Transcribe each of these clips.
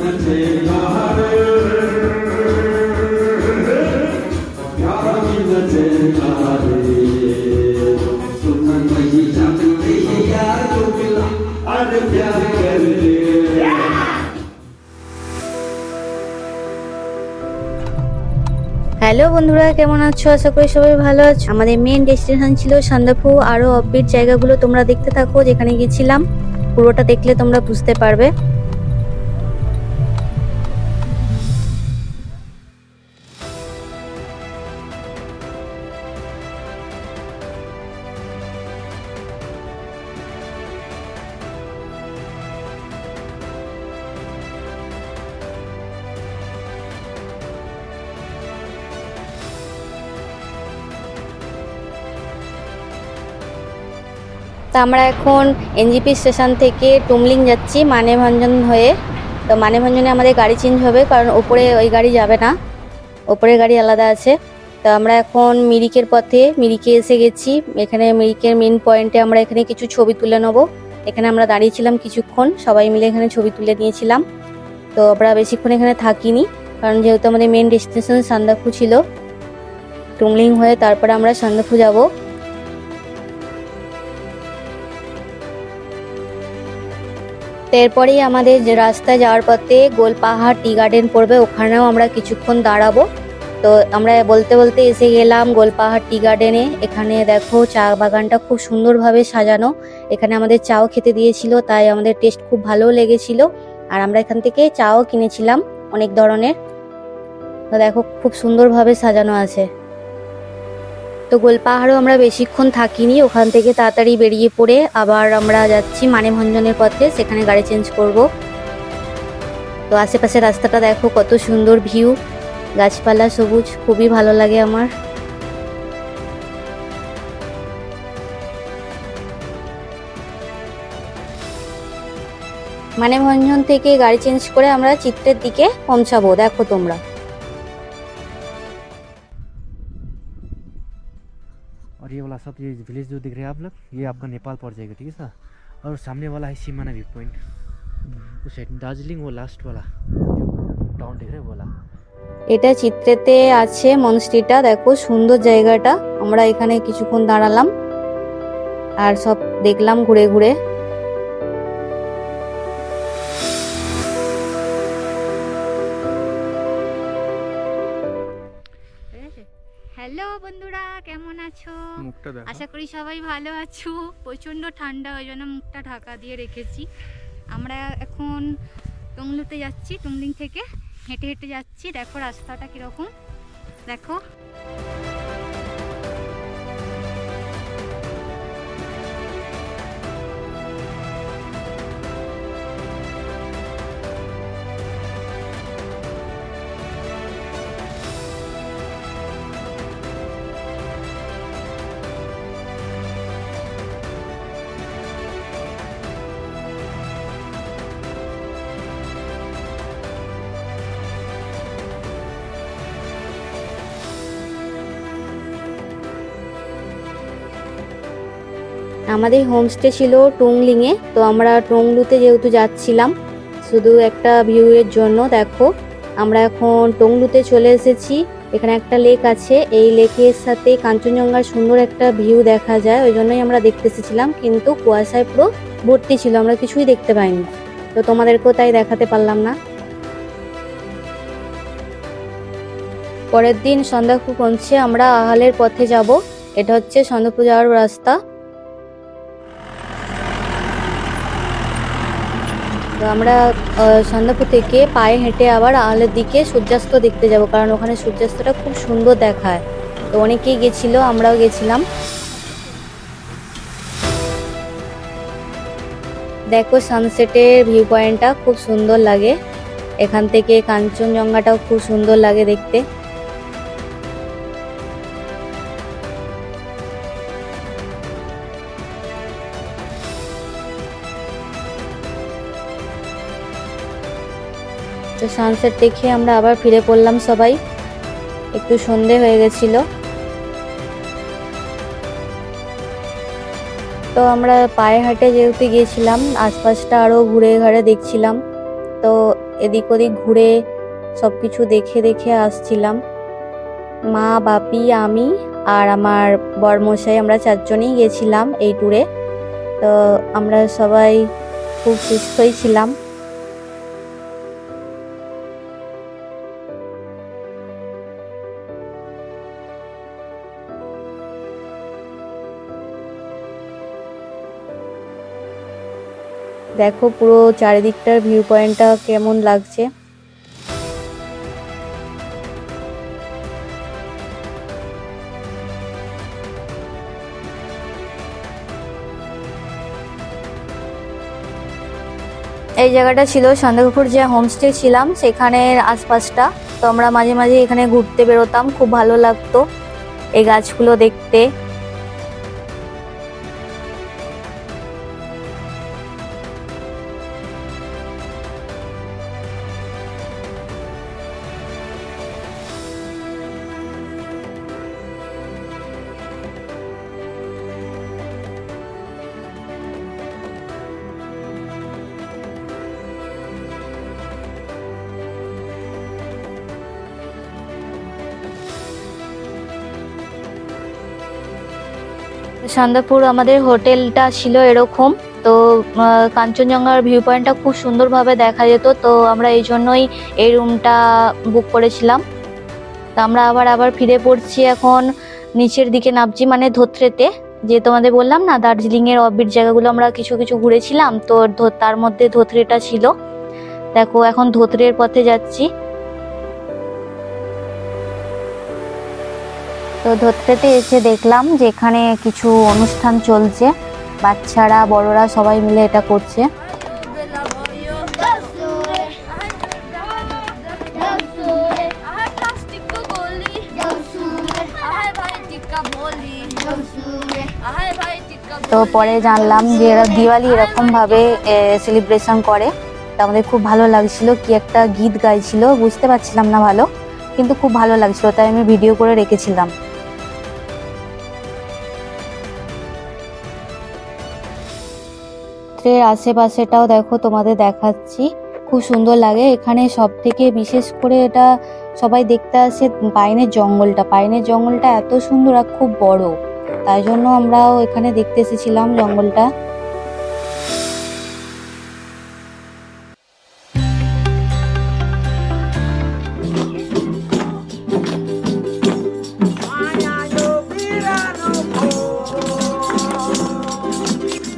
Hello বন্ধুরা, কেমন আছো? আশা করি সবাই ভালো আছো। আমাদের মেন ডেস্টিনেশন ছিল সান্দাকফু। আরো অফবিট জায়গাগুলো তোমরা দেখতে থাকো, যেখানে গেছিলাম পুরোটা দেখলে তোমরা বুঝতে পারবে। তো আমরা এখন এনজিপি স্টেশন থেকে টুমলিং যাচ্ছি মানেভঞ্জন হয়ে। তো মানেভঞ্জনে আমাদের গাড়ি চেঞ্জ হবে, কারণ ওপরে ওই গাড়ি যাবে না, ওপরের গাড়ি আলাদা আছে। তো আমরা এখন মিরিকের পথে, মিরিকে এসে গেছি। এখানে মিরিকের মেন পয়েন্টে আমরা এখানে কিছু ছবি তুলে নেবো। এখানে আমরা দাঁড়িয়েছিলাম কিছুক্ষণ, সবাই মিলে এখানে ছবি তুলে নিয়েছিলাম। তো আমরা বেশিক্ষণ এখানে থাকিনি, কারণ যেহেতু আমাদের মেন ডেস্টিনেশন সান্দাকফু ছিল। টুমলিং হয়ে তারপরে আমরা সান্দাকফু যাব। এরপরেই আমাদের যে রাস্তায় যাওয়ার পথে গোলপাহাড় টি গার্ডেন পড়বে, ওখানেও আমরা কিছুক্ষণ দাঁড়াবো। তো আমরা বলতে বলতে এসে গেলাম গোলপাহাড় টি গার্ডেনে। এখানে দেখো চা বাগানটা খুব সুন্দরভাবে সাজানো। এখানে আমাদের চাও খেতে দিয়েছিল, তাই আমাদের টেস্ট খুব ভালো লেগেছিল। আর আমরা এখান থেকে চাও কিনেছিলাম অনেক ধরনের। তো দেখো খুব সুন্দরভাবে সাজানো আছে। তো গোলপাহাড়ও আমরা বেশিক্ষণ থাকিনি, ওখান থেকে তাড়াতাড়ি বেরিয়ে পড়ে আবার আমরা যাচ্ছি মানেভঞ্জনের পথে, সেখানে গাড়ি চেঞ্জ করব। তো আশেপাশে রাস্তাটা দেখো কত সুন্দর ভিউ, গাছপালা সবুজ, খুবই ভালো লাগে আমার। মানেভঞ্জন থেকে গাড়ি চেঞ্জ করে আমরা চিত্রের দিকে পৌঁছাবো, দেখো তোমরা। और ये वाला सब ये विलेज जो दिख रहे हैं आप लोग, ये आपका नेपाल पड़ जाएगा, ठीक है सर। और सामने वाला है सीमाना व्यू पॉइंट, उस साइड दार्जिलिंग वो लास्ट वाला टाउन दिख रहे हैं वाला। এটা চিত্রেতে আছে মনস্ট্রিটা, দেখো সুন্দর জায়গাটা। আমরা এখানে কিছুক্ষণ দাঁড়ালাম আর সব দেখলাম ঘুরে ঘুরে। হ্যালো বন্ধুরা, কেমন আছো? আশা করি সবাই ভালো আছো। প্রচণ্ড ঠান্ডা, ওই জন্য মুখটা ঢাকা দিয়ে রেখেছি। আমরা এখন টংলুতে যাচ্ছি, টুমলিং থেকে হেঁটে হেঁটে যাচ্ছি। দেখো রাস্তাটা কীরকম, দেখো। আমাদের হোমস্টে ছিল টুংলিংয়ে। তো আমরা টংলুতে যেহেতু যাচ্ছিলাম শুধু একটা ভিউয়ের জন্য, দেখো আমরা এখন টংলুতে চলে এসেছি। এখানে একটা লেক আছে, এই লেকের সাথে কাঞ্চনজঙ্ঘার সুন্দর একটা ভিউ দেখা যায়, ওই জন্যই আমরা দেখতে এসেছিলাম। কিন্তু কুয়াশায় পুরো ভর্তি ছিল, আমরা কিছুই দেখতে পাইনি, তো তোমাদেরকেও তাই দেখাতে পারলাম না। পরের দিন সান্দাকফু পৌঁছে আমরা আহালের পথে যাব। এটা হচ্ছে সান্দাকফু যাওয়ার রাস্তা। তো আমরা সান্দাকফু থেকে পায়ে হেঁটে আবার আহালের দিকে সূর্যাস্ত দেখতে যাব, কারণ ওখানে সূর্যাস্তটা খুব সুন্দর দেখায়। তো অনেকেই গেছিল, আমরাও গেছিলাম। দেখো সানসেটের ভিউ পয়েন্টটা খুব সুন্দর লাগে, এখান থেকে কাঞ্চনজঙ্ঘাটাও খুব সুন্দর লাগে দেখতে। তো সানসেট দেখে আমরা আবার ফিরে পড়লাম সবাই, একটু সন্ধে হয়ে গেছিল। তো আমরা পায়ে হাঁটে যেহেতু গিয়েছিলাম, আশপাশটা আরও ঘুরে ঘুরে দেখছিলাম। তো এদিক ওদিক ঘুরে সবকিছু দেখে দেখে আসছিলাম। মা, বাপি, আমি আর আমার বরমশাই, আমরা 4 জনেই গেছিলাম এই ট্যুরে। তো আমরা সবাই খুব সুস্থই ছিলাম। দেখো পুরো চারিদিকটার ভিউ পয়েন্টটা কেমন লাগছে। এই জায়গাটা ছিল সন্দেহপুর যে হোমস্টে ছিলাম সেখানের আশপাশটা। তো আমরা মাঝে মাঝে এখানে ঘুরতে বেরোতাম, খুব ভালো লাগতো এই গাছগুলো দেখতে। সন্দেহপুর আমাদের হোটেলটা ছিল এরকম। তো কাঞ্চনজঙ্ঘার ভিউ পয়েন্টটা খুব সুন্দরভাবে দেখা যেত। তো আমরা এই জন্যই এই রুমটা বুক করেছিলাম। তো আমরা আবার ফিরে পড়ছি, এখন নিচের দিকে নামছি, মানে ধোত্রেতে। যে তোমাদের বললাম না দার্জিলিং এর অফবিট জায়গাগুলো আমরা কিছু কিছু ঘুরেছিলাম, তো তার মধ্যে ধোত্রেটা ছিল। দেখো এখন ধোত্রের পথে যাচ্ছি। তো ধোত্রেতে এসে দেখলাম যে এখানে কিছু অনুষ্ঠান চলছে, বাচ্চারা বড়রা সবাই মিলে এটা করছে। তো পরে জানলাম যে এরা দিওয়ালি এরকম ভাবে সেলিব্রেশন করে। তো আমাদের খুব ভালো লাগছিল, কি একটা গীত গাইছিল, বুঝতে পারছিলাম না ভালো, কিন্তু খুব ভালো লাগছিল, তাই আমি ভিডিও করে রেখেছিলাম। আশেপাশেটাও দেখো তোমাদের দেখাচ্ছি, খুব সুন্দর লাগে। এখানে সব থেকে বিশেষ করে এটা সবাই দেখতে আসে পাইনের জঙ্গলটা। পাইনের জঙ্গলটা এত সুন্দর আর খুব বড়, তাই জন্য আমরাও এখানে দেখতে এসেছিলাম জঙ্গলটা।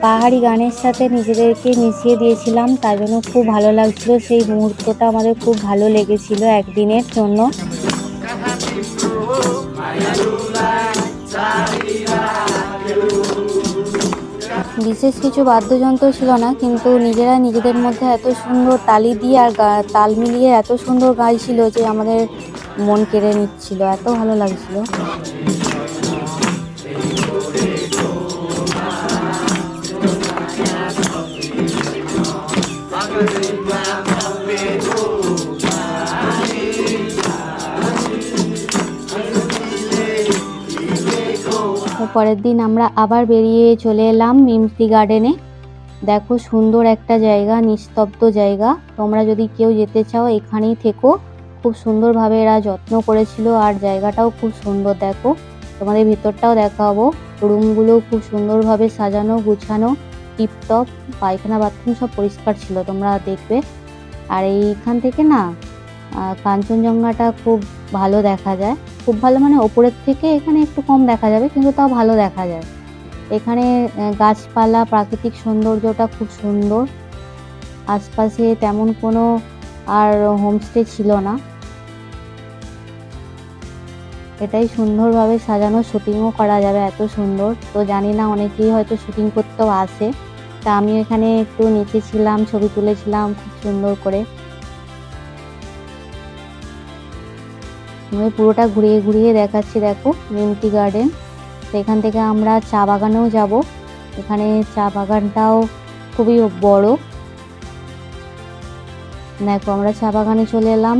পাহাড়ি গানের সাথে নিজেদেরকে মিশিয়ে দিয়েছিলাম, তার জন্য খুব ভালো লাগছিল। সেই মুহূর্তটা আমাদের খুব ভালো লেগেছিল একদিনের জন্য। বিশেষ কিছু বাদ্যযন্ত্র ছিল না, কিন্তু নিজেরা নিজেদের মধ্যে এত সুন্দর তালি দিয়ে আর তাল মিলিয়ে এত সুন্দর গাইছিল যে আমাদের মন কেড়ে নিচ্ছিল, এত ভালো লাগছিল। পরের দিন আমরা আবার বেরিয়ে চলে এলাম মিমস টি গার্ডেনে। দেখো সুন্দর একটা জায়গা, নিস্তব্ধ জায়গা। তোমরা যদি কেউ যেতে চাও এখানেই থেকো, খুব সুন্দরভাবে এরা যত্ন করেছিল আর জায়গাটাও খুব সুন্দর। দেখো তোমাদের ভিতরটাও দেখাবো, রুমগুলো খুব সুন্দরভাবে সাজানো গুছানো, টিপটপ, পায়খানা বাথরুম সব পরিষ্কার ছিল, তোমরা দেখবে। আর এইখান থেকে না কাঞ্চনজঙ্ঘাটা খুব ভালো দেখা যায়, খুব ভালো মানে ওপরের থেকে এখানে একটু কম দেখা যাবে, কিন্তু তাও ভালো দেখা যায়। এখানে গাছপালা, প্রাকৃতিক সৌন্দর্যটা খুব সুন্দর। আশপাশে তেমন কোনো আর হোমস্টে ছিল না, এটাই সুন্দরভাবে সাজানো, শুটিংও করা যাবে, এত সুন্দর। তো জানি না অনেকেই হয়তো শুটিং করতেও আসে, তা আমি এখানে একটু নিচে ছিলাম, ছবি তুলেছিলাম খুব সুন্দর করে। আমি পুরোটা ঘুরিয়ে ঘুরিয়ে দেখাচ্ছি। দেখো মিমস টি গার্ডেন। তো এখান থেকে আমরা চা বাগানেও যাব। এখানে চা বাগানটাও খুবই বড়। দেখো আমরা চা বাগানে চলে এলাম,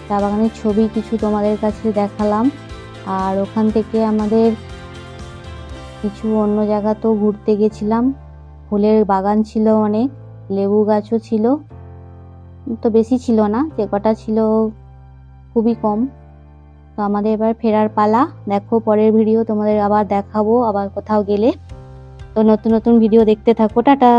চা বাগানের ছবি কিছু তোমাদের কাছে দেখালাম। আর ওখান থেকে আমাদের কিছু অন্য জায়গাতেও ঘুরতে গেছিলাম। ফুলের বাগান ছিল অনেক, লেবু গাছও ছিল। তো বেশি ছিল না, যে কটা ছিল খুবই কম। তো আমাদের এবার ফেরার পালা। দেখো পরের ভিডিও তোমাদের আবার দেখাবো আবার কোথাও গেলে। তো নতুন নতুন ভিডিও দেখতে থাকো, টাটা।